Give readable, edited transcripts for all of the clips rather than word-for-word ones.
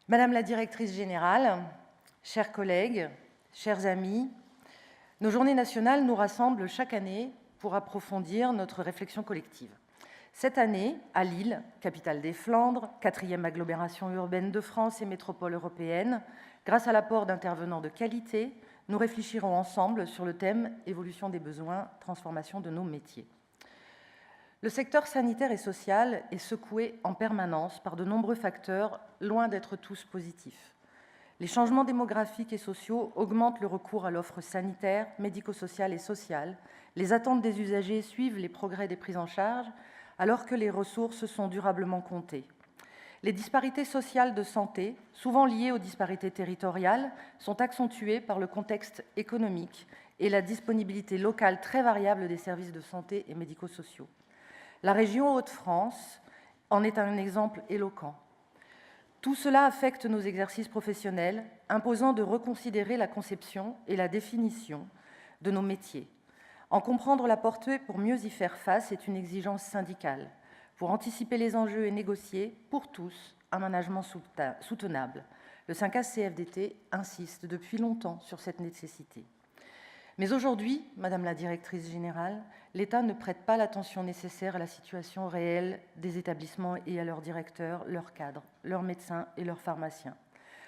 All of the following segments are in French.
Madame la directrice générale, chers collègues, chers amis, nos journées nationales nous rassemblent chaque année pour approfondir notre réflexion collective. Cette année, à Lille, capitale des Flandres, 4e agglomération urbaine de France et métropole européenne, grâce à l'apport d'intervenants de qualité, nous réfléchirons ensemble sur le thème « Évolution des besoins, transformation de nos métiers ». Le secteur sanitaire et social est secoué en permanence par de nombreux facteurs, loin d'être tous positifs. Les changements démographiques et sociaux augmentent le recours à l'offre sanitaire, médico-sociale et sociale. Les attentes des usagers suivent les progrès des prises en charge, alors que les ressources sont durablement comptées. Les disparités sociales de santé, souvent liées aux disparités territoriales, sont accentuées par le contexte économique et la disponibilité locale très variable des services de santé et médico-sociaux. La région Hauts-de-France en est un exemple éloquent. Tout cela affecte nos exercices professionnels, imposant de reconsidérer la conception et la définition de nos métiers. En comprendre la portée pour mieux y faire face est une exigence syndicale, pour anticiper les enjeux et négocier, pour tous, un management soutenable. Le 5A-CFDT insiste depuis longtemps sur cette nécessité. Mais aujourd'hui, Madame la directrice générale, l'État ne prête pas l'attention nécessaire à la situation réelle des établissements et à leurs directeurs, leurs cadres, leurs médecins et leurs pharmaciens.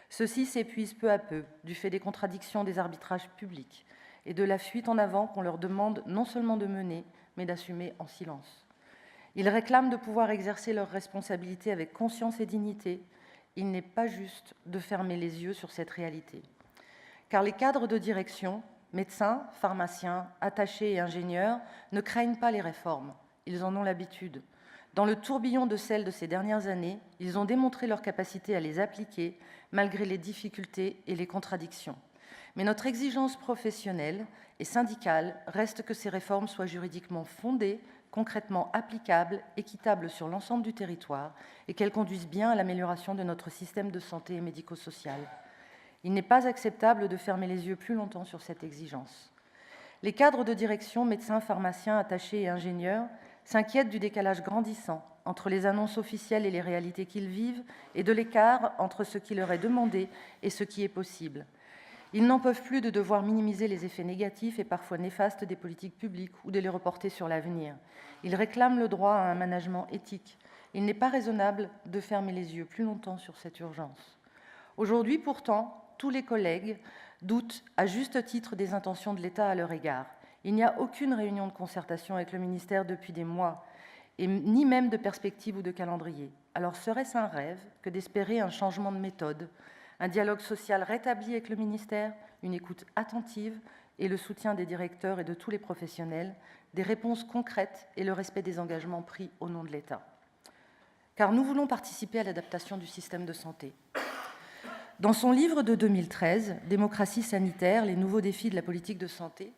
Ceux-ci s'épuisent peu à peu du fait des contradictions des arbitrages publics et de la fuite en avant qu'on leur demande non seulement de mener, mais d'assumer en silence. Ils réclament de pouvoir exercer leurs responsabilités avec conscience et dignité. Il n'est pas juste de fermer les yeux sur cette réalité. Car les cadres de direction, médecins, pharmaciens, attachés et ingénieurs ne craignent pas les réformes, ils en ont l'habitude. Dans le tourbillon de celles de ces dernières années, ils ont démontré leur capacité à les appliquer malgré les difficultés et les contradictions. Mais notre exigence professionnelle et syndicale reste que ces réformes soient juridiquement fondées, concrètement applicables, équitables sur l'ensemble du territoire et qu'elles conduisent bien à l'amélioration de notre système de santé et médico-social. Il n'est pas acceptable de fermer les yeux plus longtemps sur cette exigence. Les cadres de direction, médecins, pharmaciens, attachés et ingénieurs s'inquiètent du décalage grandissant entre les annonces officielles et les réalités qu'ils vivent et de l'écart entre ce qui leur est demandé et ce qui est possible. Ils n'en peuvent plus de devoir minimiser les effets négatifs et parfois néfastes des politiques publiques ou de les reporter sur l'avenir. Ils réclament le droit à un management éthique. Il n'est pas raisonnable de fermer les yeux plus longtemps sur cette urgence. Aujourd'hui, pourtant, tous les collègues doutent à juste titre des intentions de l'État à leur égard. Il n'y a aucune réunion de concertation avec le ministère depuis des mois, et ni même de perspective ou de calendrier. Alors serait-ce un rêve que d'espérer un changement de méthode, un dialogue social rétabli avec le ministère, une écoute attentive et le soutien des directeurs et de tous les professionnels, des réponses concrètes et le respect des engagements pris au nom de l'État? Car nous voulons participer à l'adaptation du système de santé. Dans son livre de 2013, « Démocratie sanitaire, les nouveaux défis de la politique de santé »,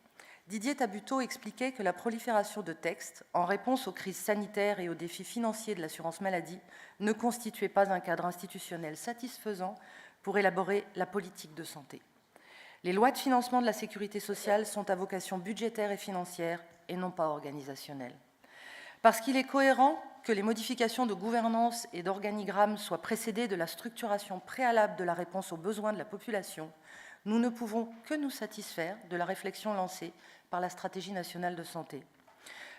Didier Tabuteau expliquait que la prolifération de textes, en réponse aux crises sanitaires et aux défis financiers de l'assurance maladie, ne constituait pas un cadre institutionnel satisfaisant pour élaborer la politique de santé. Les lois de financement de la sécurité sociale sont à vocation budgétaire et financière et non pas organisationnelle. Parce qu'il est cohérent que les modifications de gouvernance et d'organigramme soient précédées de la structuration préalable de la réponse aux besoins de la population, nous ne pouvons que nous satisfaire de la réflexion lancée par la Stratégie nationale de santé.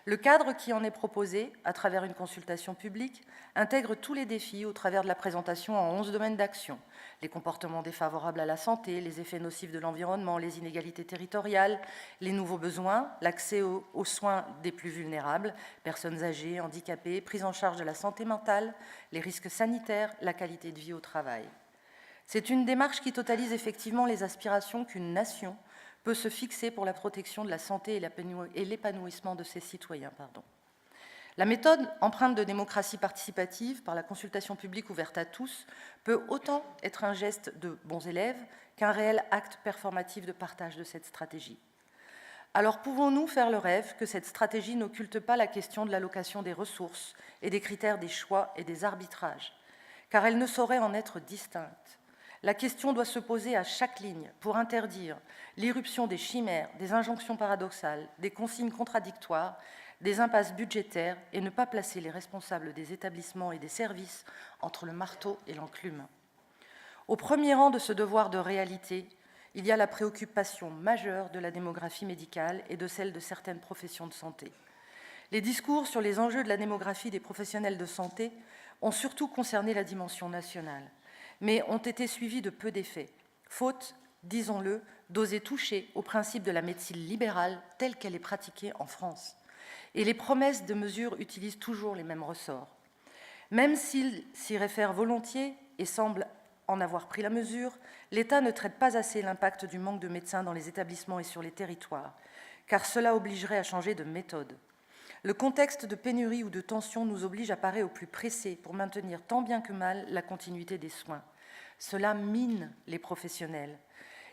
Le cadre qui en est proposé, à travers une consultation publique, intègre tous les défis au travers de la présentation en 11 domaines d'action: les comportements défavorables à la santé, les effets nocifs de l'environnement, les inégalités territoriales, les nouveaux besoins, l'accès aux soins des plus vulnérables, personnes âgées, handicapées, prise en charge de la santé mentale, les risques sanitaires, la qualité de vie au travail. C'est une démarche qui totalise effectivement les aspirations qu'une nation peut se fixer pour la protection de la santé et l'épanouissement de ses citoyens. La méthode empreinte de démocratie participative par la consultation publique ouverte à tous peut autant être un geste de bons élèves qu'un réel acte performatif de partage de cette stratégie. Alors pouvons-nous faire le rêve que cette stratégie n'occulte pas la question de l'allocation des ressources et des critères des choix et des arbitrages, car elle ne saurait en être distincte. La question doit se poser à chaque ligne pour interdire l'irruption des chimères, des injonctions paradoxales, des consignes contradictoires, des impasses budgétaires et ne pas placer les responsables des établissements et des services entre le marteau et l'enclume. Au premier rang de ce devoir de réalité, il y a la préoccupation majeure de la démographie médicale et de celle de certaines professions de santé. Les discours sur les enjeux de la démographie des professionnels de santé ont surtout concerné la dimension nationale, mais ont été suivis de peu d'effets, faute, disons-le, d'oser toucher au principe de la médecine libérale telle qu'elle est pratiquée en France. Et les promesses de mesures utilisent toujours les mêmes ressorts. Même s'il s'y réfère volontiers et semble en avoir pris la mesure, l'État ne traite pas assez l'impact du manque de médecins dans les établissements et sur les territoires, car cela obligerait à changer de méthode. Le contexte de pénurie ou de tension nous oblige à parer au plus pressé pour maintenir tant bien que mal la continuité des soins. Cela mine les professionnels.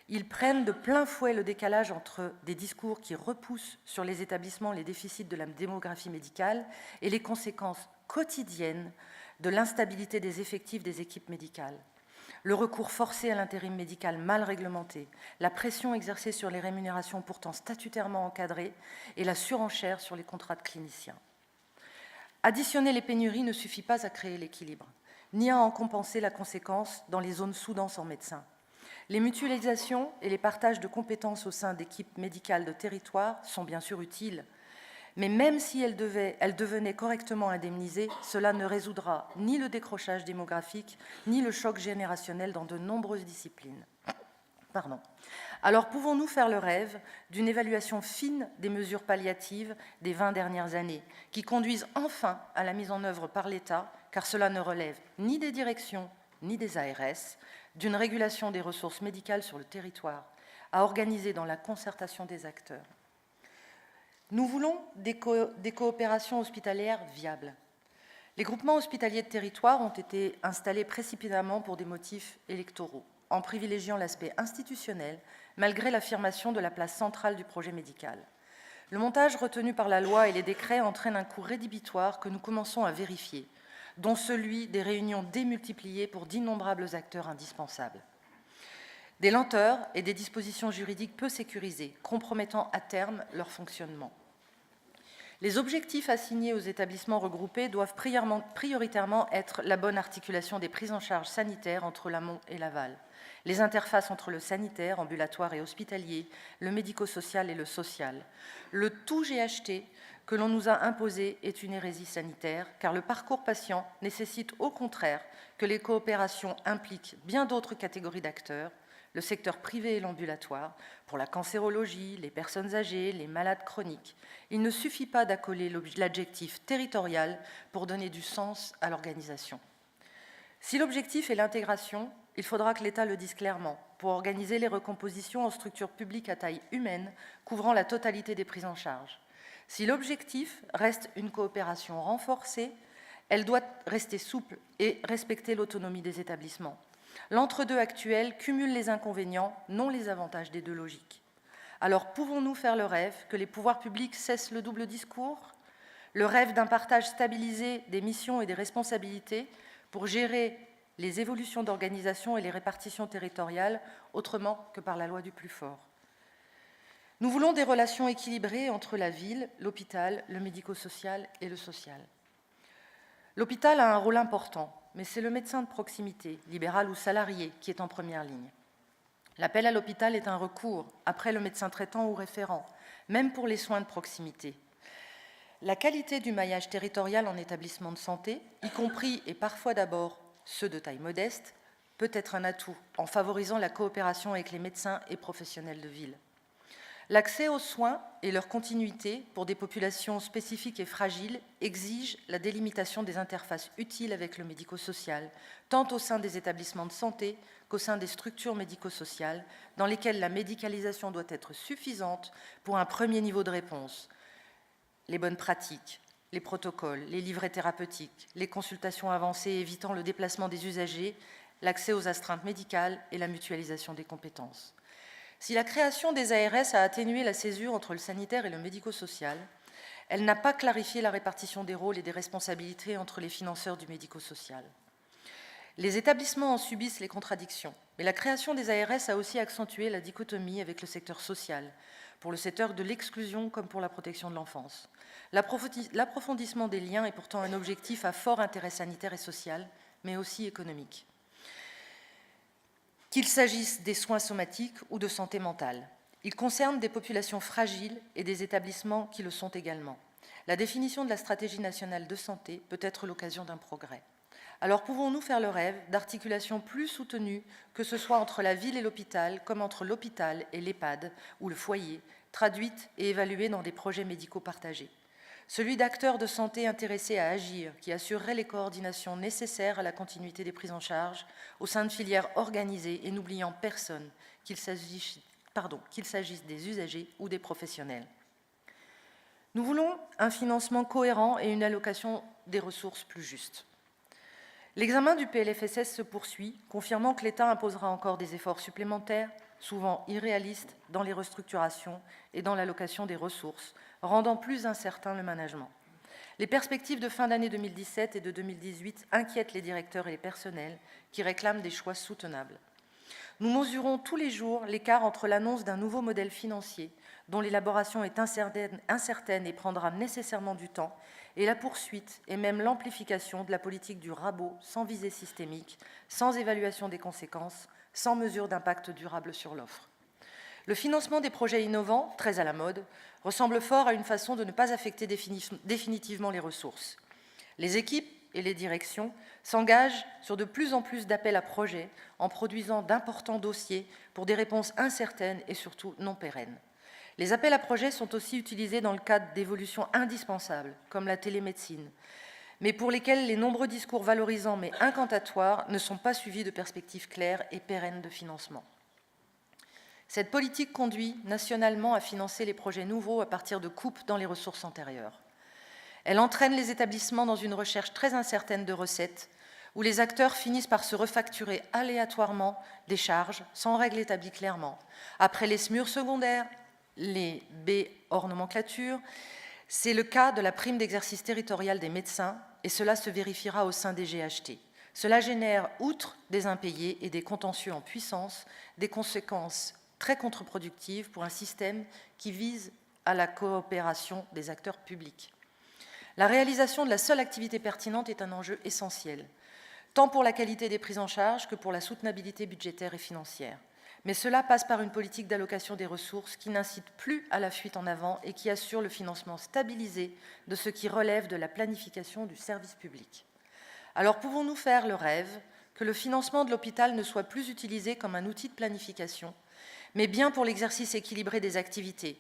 Ils prennent de plein fouet le décalage entre des discours qui repoussent sur les établissements les déficits de la démographie médicale et les conséquences quotidiennes de l'instabilité des effectifs des équipes médicales. Le recours forcé à l'intérim médical mal réglementé, la pression exercée sur les rémunérations pourtant statutairement encadrées et la surenchère sur les contrats de cliniciens. Additionner les pénuries ne suffit pas à créer l'équilibre, ni à en compenser la conséquence dans les zones sous-denses en médecins. Les mutualisations et les partages de compétences au sein d'équipes médicales de territoire sont bien sûr utiles, mais même si elles devenaient correctement indemnisées, cela ne résoudra ni le décrochage démographique, ni le choc générationnel dans de nombreuses disciplines. Alors pouvons-nous faire le rêve d'une évaluation fine des mesures palliatives des 20 dernières années, qui conduisent enfin à la mise en œuvre par l'État, car cela ne relève ni des directions ni des ARS, d'une régulation des ressources médicales sur le territoire, à organiser dans la concertation des acteurs. Nous voulons des coopérations hospitalières viables. Les groupements hospitaliers de territoire ont été installés précipitamment pour des motifs électoraux, en privilégiant l'aspect institutionnel, malgré l'affirmation de la place centrale du projet médical. Le montage retenu par la loi et les décrets entraîne un coût rédhibitoire que nous commençons à vérifier, dont celui des réunions démultipliées pour d'innombrables acteurs indispensables. Des lenteurs et des dispositions juridiques peu sécurisées, compromettant à terme leur fonctionnement. Les objectifs assignés aux établissements regroupés doivent prioritairement être la bonne articulation des prises en charge sanitaires entre l'amont et l'aval, les interfaces entre le sanitaire, ambulatoire et hospitalier, le médico-social et le social. Le tout GHT que l'on nous a imposé est une hérésie sanitaire, car le parcours patient nécessite au contraire que les coopérations impliquent bien d'autres catégories d'acteurs, le secteur privé et l'ambulatoire, pour la cancérologie, les personnes âgées, les malades chroniques. Il ne suffit pas d'accoler l'adjectif territorial pour donner du sens à l'organisation. Si l'objectif est l'intégration, il faudra que l'État le dise clairement pour organiser les recompositions en structures publiques à taille humaine, couvrant la totalité des prises en charge. Si l'objectif reste une coopération renforcée, elle doit rester souple et respecter l'autonomie des établissements. L'entre-deux actuel cumule les inconvénients, non les avantages des deux logiques. Alors pouvons-nous faire le rêve que les pouvoirs publics cessent le double discours? Le rêve d'un partage stabilisé des missions et des responsabilités pour gérer les évolutions d'organisation et les répartitions territoriales autrement que par la loi du plus fort. Nous voulons des relations équilibrées entre la ville, l'hôpital, le médico-social et le social. L'hôpital a un rôle important, mais c'est le médecin de proximité, libéral ou salarié, qui est en première ligne. L'appel à l'hôpital est un recours, après le médecin traitant ou référent, même pour les soins de proximité. La qualité du maillage territorial en établissement de santé, y compris et parfois d'abord ceux de taille modeste, peut être un atout en favorisant la coopération avec les médecins et professionnels de ville. L'accès aux soins et leur continuité pour des populations spécifiques et fragiles exige la délimitation des interfaces utiles avec le médico-social, tant au sein des établissements de santé qu'au sein des structures médico-sociales, dans lesquelles la médicalisation doit être suffisante pour un premier niveau de réponse. Les bonnes pratiques, les protocoles, les livrets thérapeutiques, les consultations avancées évitant le déplacement des usagers, l'accès aux astreintes médicales et la mutualisation des compétences. Si la création des ARS a atténué la césure entre le sanitaire et le médico-social, elle n'a pas clarifié la répartition des rôles et des responsabilités entre les financeurs du médico-social. Les établissements en subissent les contradictions, mais la création des ARS a aussi accentué la dichotomie avec le secteur social, pour le secteur de l'exclusion comme pour la protection de l'enfance. L'approfondissement des liens est pourtant un objectif à fort intérêt sanitaire et social, mais aussi économique. qu'il s'agisse des soins somatiques ou de santé mentale. Il concerne des populations fragiles et des établissements qui le sont également. La définition de la stratégie nationale de santé peut être l'occasion d'un progrès. Alors pouvons-nous faire le rêve d'articulations plus soutenues, que ce soit entre la ville et l'hôpital, comme entre l'hôpital et l'EHPAD ou le foyer, traduites et évaluées dans des projets médicaux partagés? Celui d'acteurs de santé intéressés à agir, qui assureraient les coordinations nécessaires à la continuité des prises en charge au sein de filières organisées et n'oubliant personne, qu'il s'agisse des usagers ou des professionnels. Nous voulons un financement cohérent et une allocation des ressources plus juste. L'examen du PLFSS se poursuit, confirmant que l'État imposera encore des efforts supplémentaires, souvent irréalistes, dans les restructurations et dans l'allocation des ressources, rendant plus incertain le management. Les perspectives de fin d'année 2017 et de 2018 inquiètent les directeurs et les personnels qui réclament des choix soutenables. Nous mesurons tous les jours l'écart entre l'annonce d'un nouveau modèle financier, dont l'élaboration est incertaine et prendra nécessairement du temps, et la poursuite et même l'amplification de la politique du rabot sans visée systémique, sans évaluation des conséquences, sans mesure d'impact durable sur l'offre. Le financement des projets innovants, très à la mode, ressemble fort à une façon de ne pas affecter définitivement les ressources. Les équipes et les directions s'engagent sur de plus en plus d'appels à projets en produisant d'importants dossiers pour des réponses incertaines et surtout non pérennes. Les appels à projets sont aussi utilisés dans le cadre d'évolutions indispensables, comme la télémédecine, mais pour lesquelles les nombreux discours valorisants mais incantatoires ne sont pas suivis de perspectives claires et pérennes de financement. Cette politique conduit nationalement à financer les projets nouveaux à partir de coupes dans les ressources antérieures. Elle entraîne les établissements dans une recherche très incertaine de recettes, où les acteurs finissent par se refacturer aléatoirement des charges, sans règle établie clairement. Après les SMUR secondaires, les B hors nomenclature, c'est le cas de la prime d'exercice territorial des médecins, et cela se vérifiera au sein des GHT. Cela génère, outre des impayés et des contentieux en puissance, des conséquences très contre-productives pour un système qui vise à la coopération des acteurs publics. La réalisation de la seule activité pertinente est un enjeu essentiel, tant pour la qualité des prises en charge que pour la soutenabilité budgétaire et financière. Mais cela passe par une politique d'allocation des ressources qui n'incite plus à la fuite en avant et qui assure le financement stabilisé de ce qui relève de la planification du service public. Alors pouvons-nous faire le rêve que le financement de l'hôpital ne soit plus utilisé comme un outil de planification, mais bien pour l'exercice équilibré des activités,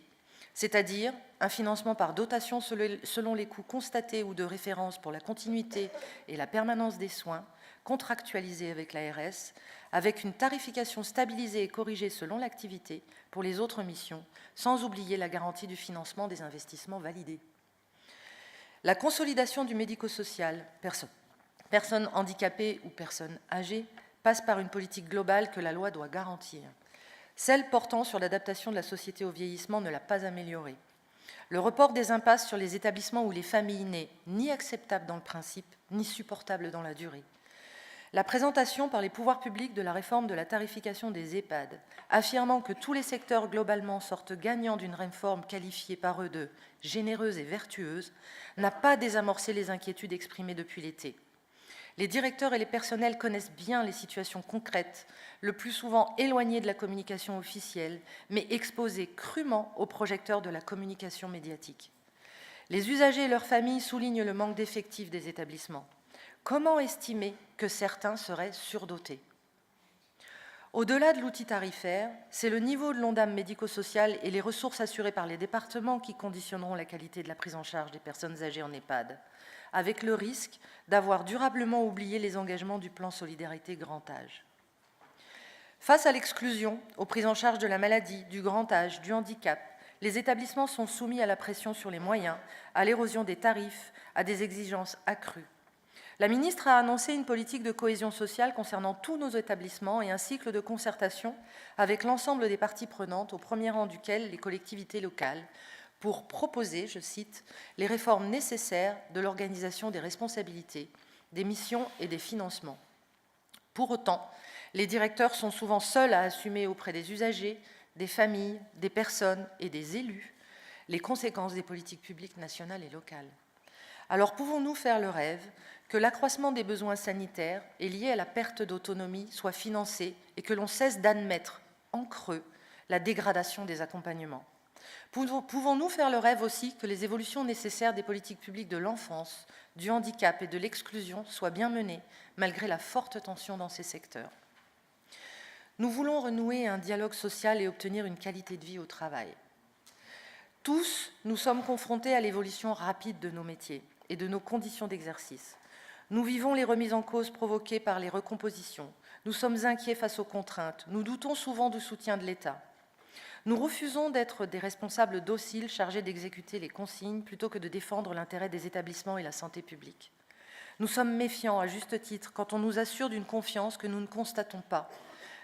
c'est-à-dire un financement par dotation selon les coûts constatés ou de référence pour la continuité et la permanence des soins, contractualisés avec l'ARS, avec une tarification stabilisée et corrigée selon l'activité pour les autres missions, sans oublier la garantie du financement des investissements validés. La consolidation du médico-social, personnes handicapées ou personnes âgées, passe par une politique globale que la loi doit garantir. Celle portant sur l'adaptation de la société au vieillissement ne l'a pas améliorée. Le report des impasses sur les établissements où les familles n'est ni acceptable dans le principe, ni supportable dans la durée. La présentation par les pouvoirs publics de la réforme de la tarification des EHPAD, affirmant que tous les secteurs globalement sortent gagnants d'une réforme qualifiée par eux de généreuse et vertueuse, n'a pas désamorcé les inquiétudes exprimées depuis l'été. Les directeurs et les personnels connaissent bien les situations concrètes, le plus souvent éloignées de la communication officielle, mais exposées crûment aux projecteurs de la communication médiatique. Les usagers et leurs familles soulignent le manque d'effectifs des établissements. Comment estimer que certains seraient surdotés? Au-delà de l'outil tarifaire, c'est le niveau de l'Ondam médico-social et les ressources assurées par les départements qui conditionneront la qualité de la prise en charge des personnes âgées en EHPAD, avec le risque d'avoir durablement oublié les engagements du plan Solidarité Grand Âge. Face à l'exclusion, aux prises en charge de la maladie, du grand âge, du handicap, les établissements sont soumis à la pression sur les moyens, à l'érosion des tarifs, à des exigences accrues. La ministre a annoncé une politique de cohésion sociale concernant tous nos établissements et un cycle de concertation avec l'ensemble des parties prenantes, au premier rang duquel les collectivités locales, pour proposer, je cite, les réformes nécessaires de l'organisation des responsabilités, des missions et des financements. Pour autant, les directeurs sont souvent seuls à assumer auprès des usagers, des familles, des personnes et des élus les conséquences des politiques publiques nationales et locales. Alors pouvons-nous faire le rêve que l'accroissement des besoins sanitaires est lié à la perte d'autonomie soit financé et que l'on cesse d'admettre en creux la dégradation des accompagnements? Pouvons-nous faire le rêve aussi que les évolutions nécessaires des politiques publiques de l'enfance, du handicap et de l'exclusion soient bien menées, malgré la forte tension dans ces secteurs? Nous voulons renouer un dialogue social et obtenir une qualité de vie au travail. Tous, nous sommes confrontés à l'évolution rapide de nos métiers et de nos conditions d'exercice. Nous vivons les remises en cause provoquées par les recompositions. Nous sommes inquiets face aux contraintes. Nous doutons souvent du soutien de l'État. Nous refusons d'être des responsables dociles chargés d'exécuter les consignes plutôt que de défendre l'intérêt des établissements et la santé publique. Nous sommes méfiants, à juste titre, quand on nous assure d'une confiance que nous ne constatons pas.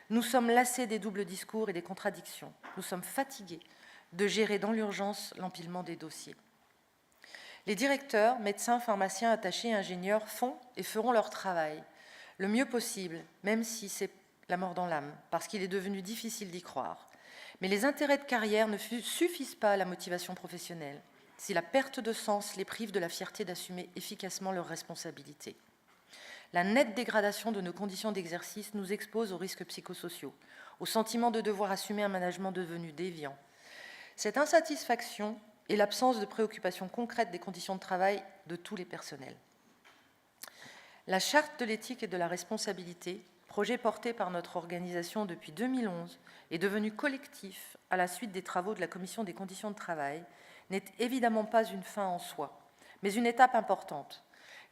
Nous sommes lassés des doubles discours et des contradictions. Nous sommes fatigués de gérer dans l'urgence l'empilement des dossiers. Les directeurs, médecins, pharmaciens, attachés, ingénieurs font et feront leur travail le mieux possible, même si c'est la mort dans l'âme, parce qu'il est devenu difficile d'y croire. Mais les intérêts de carrière ne suffisent pas à la motivation professionnelle si la perte de sens les prive de la fierté d'assumer efficacement leurs responsabilités. La nette dégradation de nos conditions d'exercice nous expose aux risques psychosociaux, au sentiment de devoir assumer un management devenu déviant. Cette insatisfaction et l'absence de préoccupation concrète des conditions de travail de tous les personnels. La Charte de l'éthique et de la responsabilité, projet porté par notre organisation depuis 2011, est devenu collectif à la suite des travaux de la Commission des conditions de travail, n'est évidemment pas une fin en soi, mais une étape importante,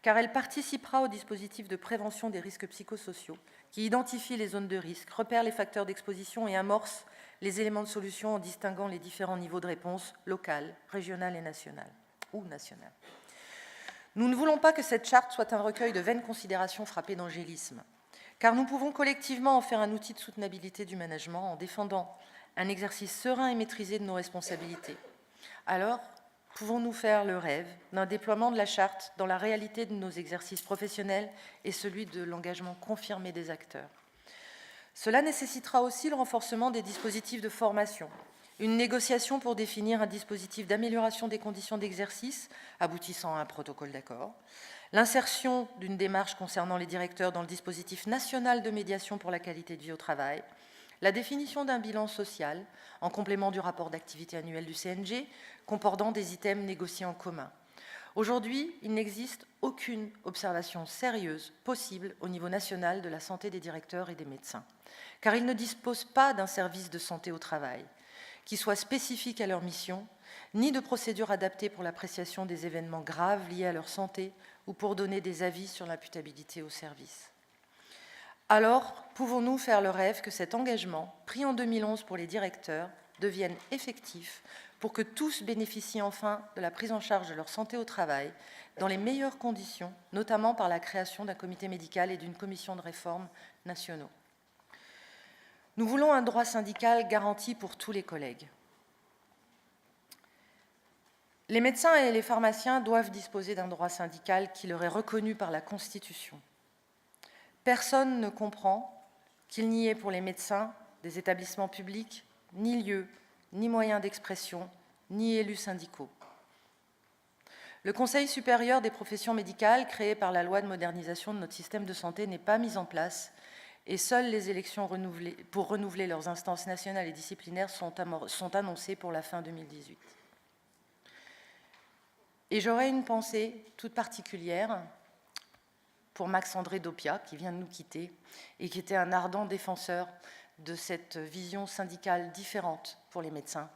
car elle participera au dispositif de prévention des risques psychosociaux, qui identifie les zones de risque, repère les facteurs d'exposition et amorce les éléments de solution en distinguant les différents niveaux de réponse locale, régionale et nationale, ou nationale. Nous ne voulons pas que cette charte soit un recueil de vaines considérations frappées d'angélisme, car nous pouvons collectivement en faire un outil de soutenabilité du management en défendant un exercice serein et maîtrisé de nos responsabilités. Alors, pouvons-nous faire le rêve d'un déploiement de la charte dans la réalité de nos exercices professionnels et celui de l'engagement confirmé des acteurs? Cela nécessitera aussi le renforcement des dispositifs de formation, une négociation pour définir un dispositif d'amélioration des conditions d'exercice aboutissant à un protocole d'accord, l'insertion d'une démarche concernant les directeurs dans le dispositif national de médiation pour la qualité de vie au travail, la définition d'un bilan social en complément du rapport d'activité annuel du CNG comportant des items négociés en commun. Aujourd'hui, il n'existe aucune observation sérieuse possible au niveau national de la santé des directeurs et des médecins, car ils ne disposent pas d'un service de santé au travail qui soit spécifique à leur mission, ni de procédures adaptées pour l'appréciation des événements graves liés à leur santé ou pour donner des avis sur l'imputabilité au service. Alors, pouvons-nous faire le rêve que cet engagement, pris en 2011 pour les directeurs, devienne effectif pour que tous bénéficient enfin de la prise en charge de leur santé au travail dans les meilleures conditions, notamment par la création d'un comité médical et d'une commission de réforme nationaux. Nous voulons un droit syndical garanti pour tous les collègues. Les médecins et les pharmaciens doivent disposer d'un droit syndical qui leur est reconnu par la Constitution. Personne ne comprend qu'il n'y ait pour les médecins des établissements publics ni lieu, ni moyens d'expression, ni élus syndicaux. Le Conseil supérieur des professions médicales, créé par la loi de modernisation de notre système de santé, n'est pas mis en place et seules les élections pour renouveler leurs instances nationales et disciplinaires sont annoncées pour la fin 2018. Et j'aurais une pensée toute particulière pour Max-André Dopia, qui vient de nous quitter et qui était un ardent défenseur de cette vision syndicale différente pour les médecins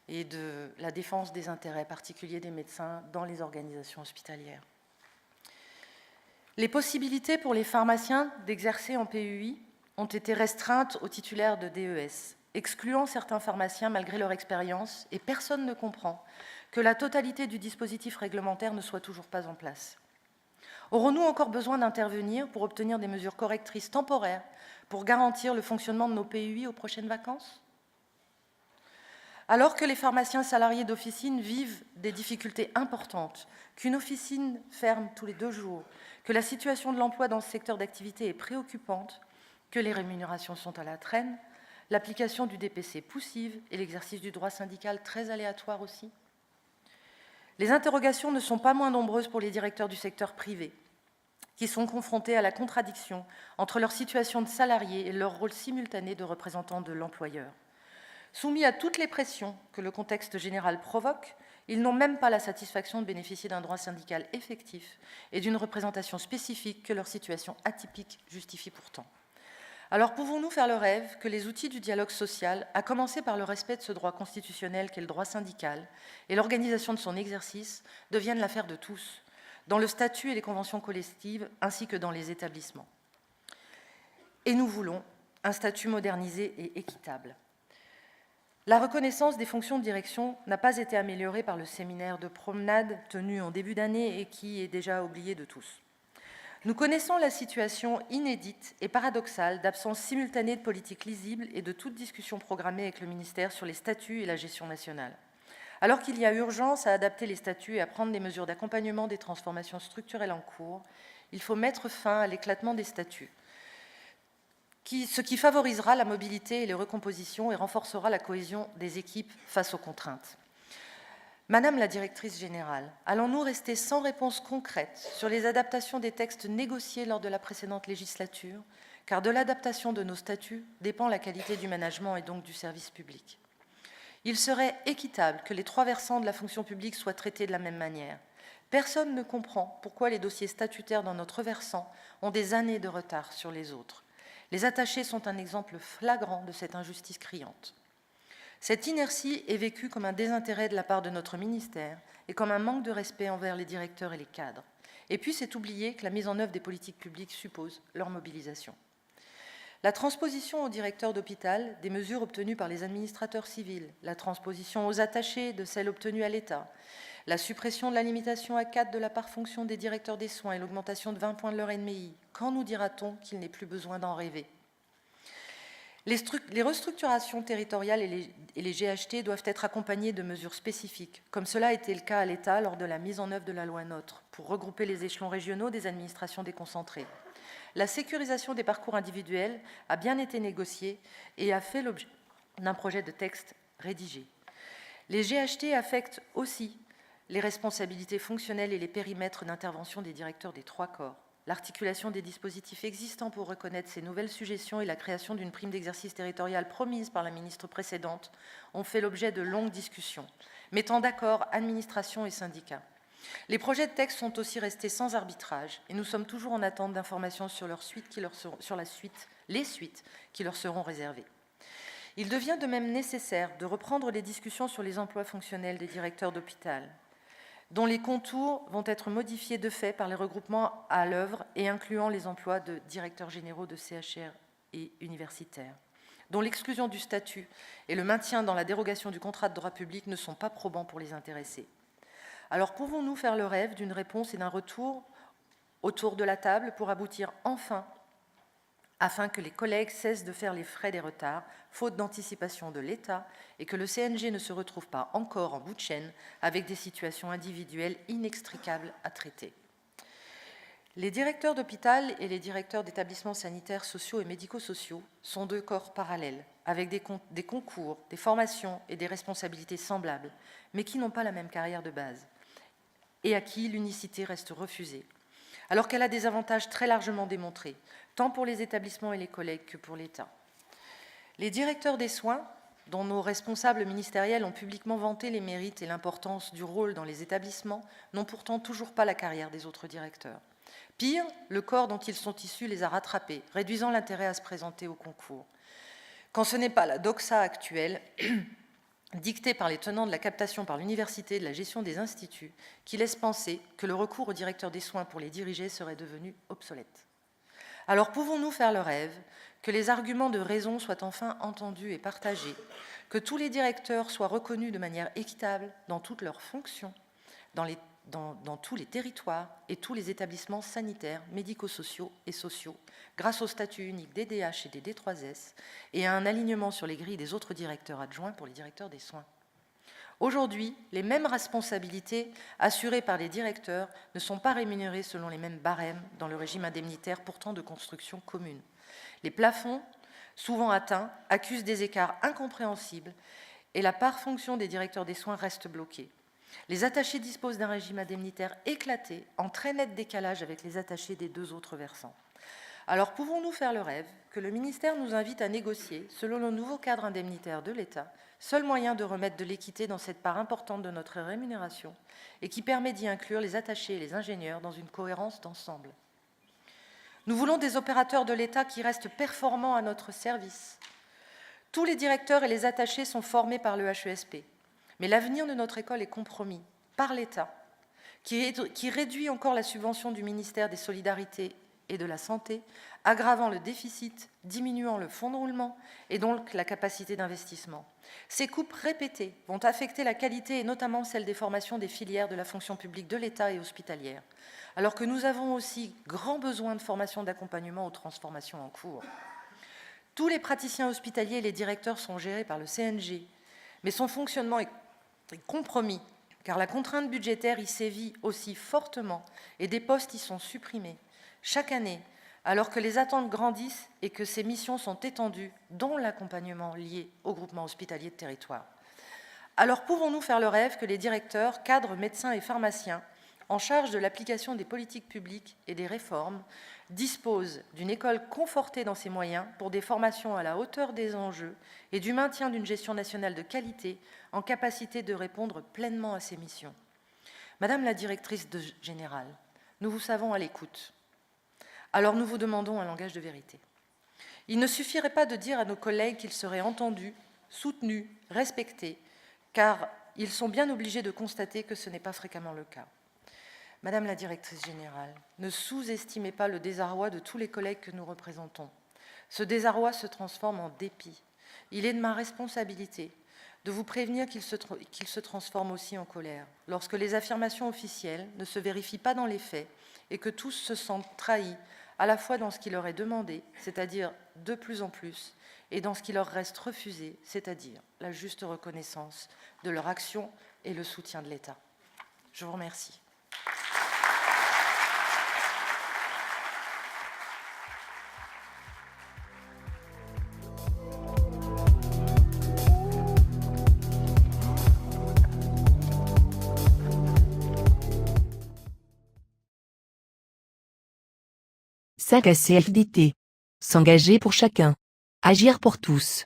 et de la défense des intérêts particuliers des médecins dans les organisations hospitalières. Les possibilités pour les pharmaciens d'exercer en PUI ont été restreintes aux titulaires de DES, excluant certains pharmaciens malgré leur expérience, et personne ne comprend que la totalité du dispositif réglementaire ne soit toujours pas en place. Aurons-nous encore besoin d'intervenir pour obtenir des mesures correctrices temporaires pour garantir le fonctionnement de nos PUI aux prochaines vacances? Alors que les pharmaciens salariés d'officine vivent des difficultés importantes, qu'une officine ferme tous les 2 jours, que la situation de l'emploi dans ce secteur d'activité est préoccupante, que les rémunérations sont à la traîne, l'application du DPC poussive et l'exercice du droit syndical très aléatoire aussi, Les interrogations ne sont pas moins nombreuses pour les directeurs du secteur privé, qui sont confrontés à la contradiction entre leur situation de salariés et leur rôle simultané de représentants de l'employeur. Soumis à toutes les pressions que le contexte général provoque, ils n'ont même pas la satisfaction de bénéficier d'un droit syndical effectif et d'une représentation spécifique que leur situation atypique justifie pourtant. Alors pouvons-nous faire le rêve que les outils du dialogue social, à commencer par le respect de ce droit constitutionnel qu'est le droit syndical et l'organisation de son exercice, deviennent l'affaire de tous, dans le statut et les conventions collectives, ainsi que dans les établissements? Et nous voulons un statut modernisé et équitable. La reconnaissance des fonctions de direction n'a pas été améliorée par le séminaire de promenade tenu en début d'année et qui est déjà oublié de tous. Nous connaissons la situation inédite et paradoxale d'absence simultanée de politique lisible et de toute discussion programmée avec le ministère sur les statuts et la gestion nationale. Alors qu'il y a urgence à adapter les statuts et à prendre des mesures d'accompagnement des transformations structurelles en cours, il faut mettre fin à l'éclatement des statuts, ce qui favorisera la mobilité et les recompositions et renforcera la cohésion des équipes face aux contraintes. Madame la directrice générale, allons-nous rester sans réponse concrète sur les adaptations des textes négociés lors de la précédente législature, car de l'adaptation de nos statuts dépend la qualité du management et donc du service public. Il serait équitable que les trois versants de la fonction publique soient traités de la même manière. Personne ne comprend pourquoi les dossiers statutaires dans notre versant ont des années de retard sur les autres. Les attachés sont un exemple flagrant de cette injustice criante. Cette inertie est vécue comme un désintérêt de la part de notre ministère et comme un manque de respect envers les directeurs et les cadres. Et puis, c'est oublier que la mise en œuvre des politiques publiques suppose leur mobilisation. La transposition aux directeurs d'hôpital des mesures obtenues par les administrateurs civils, la transposition aux attachés de celles obtenues à l'État, la suppression de la limitation à 4 de la part fonction des directeurs des soins et l'augmentation de 20 points de leur NMI, quand nous dira-t-on qu'il n'est plus besoin d'en rêver ? Les restructurations territoriales et les GHT doivent être accompagnées de mesures spécifiques, comme cela a été le cas à l'État lors de la mise en œuvre de la loi NOTRe, pour regrouper les échelons régionaux des administrations déconcentrées. La sécurisation des parcours individuels a bien été négociée et a fait l'objet d'un projet de texte rédigé. Les GHT affectent aussi les responsabilités fonctionnelles et les périmètres d'intervention des directeurs des trois corps. L'articulation des dispositifs existants pour reconnaître ces nouvelles suggestions et la création d'une prime d'exercice territorial promise par la ministre précédente ont fait l'objet de longues discussions, mettant d'accord administration et syndicats. Les projets de texte sont aussi restés sans arbitrage et nous sommes toujours en attente d'informations sur les suites qui leur seront réservées. Il devient de même nécessaire de reprendre les discussions sur les emplois fonctionnels des directeurs d'hôpital, dont les contours vont être modifiés de fait par les regroupements à l'œuvre et incluant les emplois de directeurs généraux de CHR et universitaires, dont l'exclusion du statut et le maintien dans la dérogation du contrat de droit public ne sont pas probants pour les intéressés. Alors pouvons-nous faire le rêve d'une réponse et d'un retour autour de la table pour aboutir enfin, afin que les collègues cessent de faire les frais des retards, faute d'anticipation de l'État, et que le CNG ne se retrouve pas encore en bout de chaîne avec des situations individuelles inextricables à traiter. Les directeurs d'hôpital et les directeurs d'établissements sanitaires sociaux et médico-sociaux sont deux corps parallèles, avec des concours, des formations et des responsabilités semblables, mais qui n'ont pas la même carrière de base, et à qui l'unicité reste refusée, alors qu'elle a des avantages très largement démontrés, tant pour les établissements et les collègues que pour l'État. Les directeurs des soins, dont nos responsables ministériels ont publiquement vanté les mérites et l'importance du rôle dans les établissements, n'ont pourtant toujours pas la carrière des autres directeurs. Pire, le corps dont ils sont issus les a rattrapés, réduisant l'intérêt à se présenter au concours. Quand ce n'est pas la doxa actuelle, dictée par les tenants de la captation par l'université et de la gestion des instituts, qui laisse penser que le recours au directeur des soins pour les diriger serait devenu obsolète. Alors pouvons-nous faire le rêve que les arguments de raison soient enfin entendus et partagés, que tous les directeurs soient reconnus de manière équitable dans toutes leurs fonctions, dans tous les territoires et tous les établissements sanitaires, médico-sociaux et sociaux, grâce au statut unique des DH et des D3S et à un alignement sur les grilles des autres directeurs adjoints pour les directeurs des soins. Aujourd'hui, les mêmes responsabilités assurées par les directeurs ne sont pas rémunérées selon les mêmes barèmes dans le régime indemnitaire pourtant de construction commune. Les plafonds, souvent atteints, accusent des écarts incompréhensibles et la part fonction des directeurs des soins reste bloquée. Les attachés disposent d'un régime indemnitaire éclaté, en très net décalage avec les attachés des deux autres versants. Alors pouvons-nous faire le rêve que le ministère nous invite à négocier, selon le nouveau cadre indemnitaire de l'État, seul moyen de remettre de l'équité dans cette part importante de notre rémunération et qui permet d'y inclure les attachés et les ingénieurs dans une cohérence d'ensemble. Nous voulons des opérateurs de l'État qui restent performants à notre service. Tous les directeurs et les attachés sont formés par le HESP, mais l'avenir de notre école est compromis par l'État, qui réduit encore la subvention du ministère des Solidarités et de la Santé, aggravant le déficit, diminuant le fonds de roulement et donc la capacité d'investissement. Ces coupes répétées vont affecter la qualité et notamment celle des formations des filières de la fonction publique de l'État et hospitalière, alors que nous avons aussi grand besoin de formation d'accompagnement aux transformations en cours. Tous les praticiens hospitaliers et les directeurs sont gérés par le CNG, mais son fonctionnement est compromis, car la contrainte budgétaire y sévit aussi fortement et des postes y sont supprimés. Chaque année, alors que les attentes grandissent et que ces missions sont étendues, dont l'accompagnement lié au groupement hospitalier de territoire. Alors pouvons-nous faire le rêve que les directeurs, cadres, médecins et pharmaciens, en charge de l'application des politiques publiques et des réformes, disposent d'une école confortée dans ses moyens pour des formations à la hauteur des enjeux et du maintien d'une gestion nationale de qualité en capacité de répondre pleinement à ces missions? Madame la directrice générale, nous vous savons à l'écoute. Alors nous vous demandons un langage de vérité. Il ne suffirait pas de dire à nos collègues qu'ils seraient entendus, soutenus, respectés, car ils sont bien obligés de constater que ce n'est pas fréquemment le cas. Madame la directrice générale, ne sous-estimez pas le désarroi de tous les collègues que nous représentons. Ce désarroi se transforme en dépit. Il est de ma responsabilité de vous prévenir qu'il se transforme aussi en colère, lorsque les affirmations officielles ne se vérifient pas dans les faits et que tous se sentent trahis, à la fois dans ce qui leur est demandé, c'est-à-dire de plus en plus, et dans ce qui leur reste refusé, c'est-à-dire la juste reconnaissance de leur action et le soutien de l'État. Je vous remercie. CFDT. S'engager pour chacun. Agir pour tous.